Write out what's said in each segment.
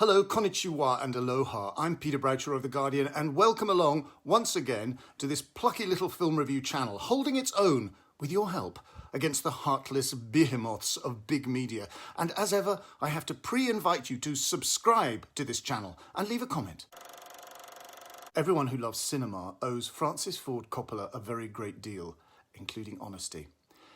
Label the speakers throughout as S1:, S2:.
S1: Hello, konnichiwa and aloha. I'm Peter Bradshaw of The Guardian and welcome along once again to this plucky little film review channel holding its own, with your help, against the heartless behemoths of big media. And as ever, I have to pre-invite you to subscribe to this channel and leave a comment. Everyone who loves cinema owes Francis Ford Coppola a very great deal, including honesty.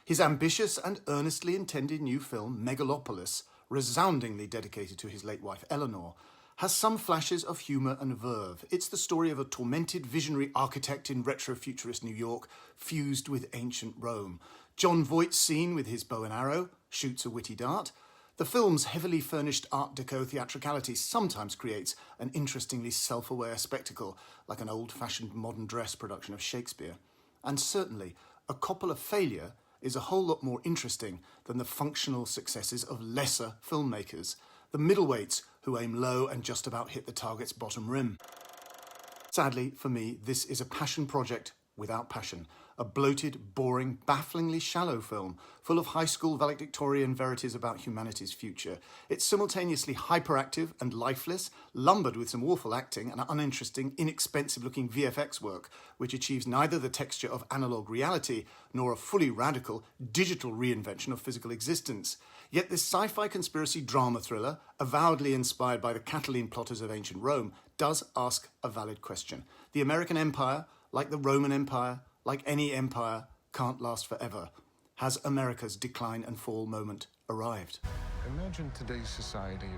S1: His ambitious and earnestly intended new film, Megalopolis, resoundingly dedicated to his late wife Eleanor, has some flashes of humour and verve. It's the story of a tormented visionary architect in retro-futurist New York, fused with ancient Rome. Jon Voight's scene with his bow and arrow shoots a witty dart. The film's heavily furnished Art Deco theatricality sometimes creates an interestingly self-aware spectacle, like an old-fashioned modern dress production of Shakespeare. And certainly, a Coppola failure is a whole lot more interesting than the functional successes of lesser filmmakers, the middleweights who aim low and just about hit the target's bottom rim. Sadly, for me, this is a passion project without passion, a bloated, boring, bafflingly shallow film full of high school valedictorian verities about humanity's future. It's simultaneously hyperactive and lifeless, lumbered with some awful acting and uninteresting, inexpensive-looking VFX work, which achieves neither the texture of analogue reality nor a fully radical digital reinvention of physical existence. Yet this sci-fi conspiracy drama thriller, avowedly inspired by the Catiline plotters of ancient Rome, does ask a valid question. The American Empire, like the Roman Empire, like any empire, can't last forever. Has America's decline and fall moment arrived?
S2: Imagine today's society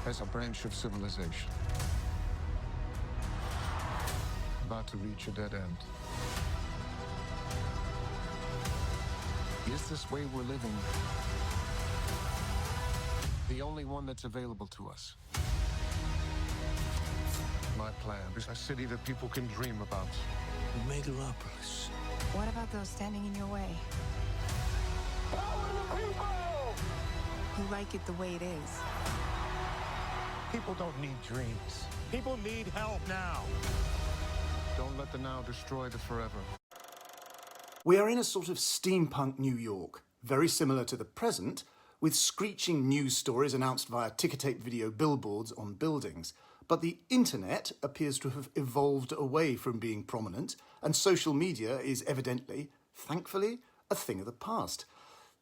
S2: as a branch of civilization about to reach a dead end. Is this way we're living the only one that's available to us? My plan is a city that people can dream about.
S3: Megalopolis.
S4: What about those standing in your way?
S2: Power to the people!
S4: Who like it the way it is?
S3: People don't need dreams. People need help now.
S2: Don't let the now destroy the forever.
S1: We are in a sort of steampunk New York, very similar to the present, with screeching news stories announced via ticker-tape video billboards on buildings. But the internet appears to have evolved away from being prominent, and social media is evidently, thankfully, a thing of the past.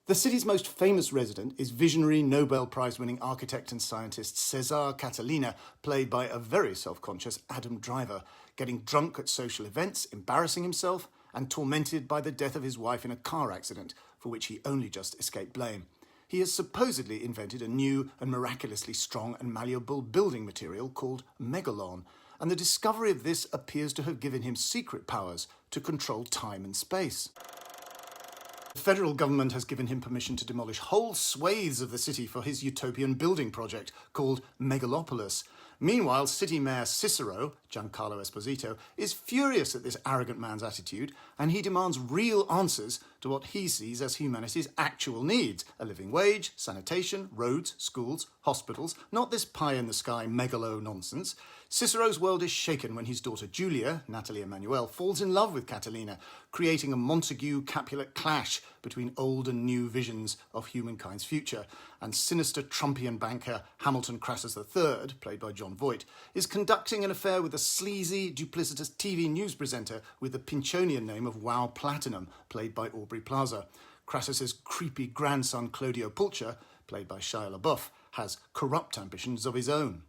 S1: The city's most famous resident is visionary Nobel Prize-winning architect and scientist Cesar Catalina, played by a very self-conscious Adam Driver, getting drunk at social events, embarrassing himself, and tormented by the death of his wife in a car accident, for which he only just escaped blame. He has supposedly invented a new and miraculously strong and malleable building material called megalon, and the discovery of this appears to have given him secret powers to control time and space. The federal government has given him permission to demolish whole swathes of the city for his utopian building project called Megalopolis. Meanwhile, City Mayor Cicero, Giancarlo Esposito, is furious at this arrogant man's attitude, and he demands real answers to what he sees as humanity's actual needs: a living wage, sanitation, roads, schools, hospitals, not this pie-in-the-sky megalo nonsense. Cicero's world is shaken when his daughter Julia, Natalie Emmanuel, falls in love with Catalina, creating a Montague-Capulet clash between old and new visions of humankind's future. And sinister Trumpian banker Hamilton Crassus III, played by Jon Voight, is conducting an affair with a sleazy, duplicitous TV news presenter with the Pinchonian name of Wow Platinum, played by Aubrey Plaza. Crassus's creepy grandson Claudio Pulcher, played by Shia LaBeouf, has corrupt ambitions of his own.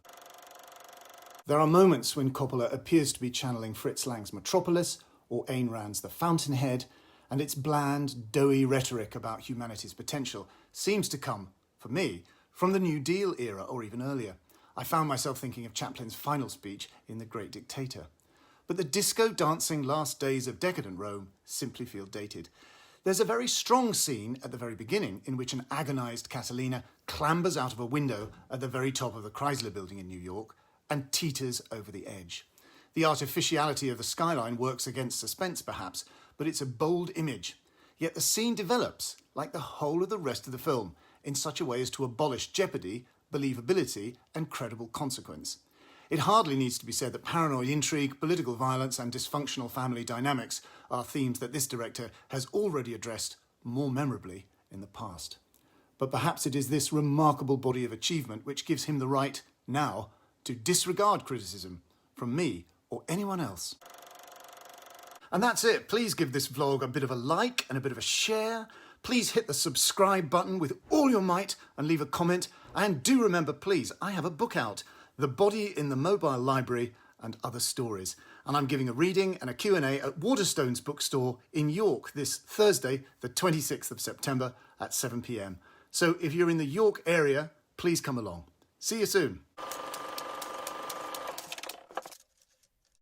S1: There are moments when Coppola appears to be channeling Fritz Lang's Metropolis or Ayn Rand's The Fountainhead, and its bland, doughy rhetoric about humanity's potential seems to come, for me, from the New Deal era or even earlier. I found myself thinking of Chaplin's final speech in The Great Dictator. But the disco-dancing last days of decadent Rome simply feel dated. There's a very strong scene at the very beginning in which an agonised Catalina clambers out of a window at the very top of the Chrysler Building in New York and teeters over the edge. The artificiality of the skyline works against suspense, perhaps, but it's a bold image. Yet the scene develops, like the whole of the rest of the film, in such a way as to abolish jeopardy, believability, and credible consequence. It hardly needs to be said that paranoid intrigue, political violence, and dysfunctional family dynamics are themes that this director has already addressed more memorably in the past. But perhaps it is this remarkable body of achievement which gives him the right, Now, to disregard criticism from me or anyone else. And that's it. Please give this vlog a bit of a like and a bit of a share. Please hit the subscribe button with all your might and leave a comment. And do remember, please, I have a book out, The Body in the Mobile Library and Other Stories. And I'm giving a reading and a Q&A at Waterstones bookstore in York this Thursday, the 26th of September at 7 p.m. So if you're in the York area, please come along. See you soon.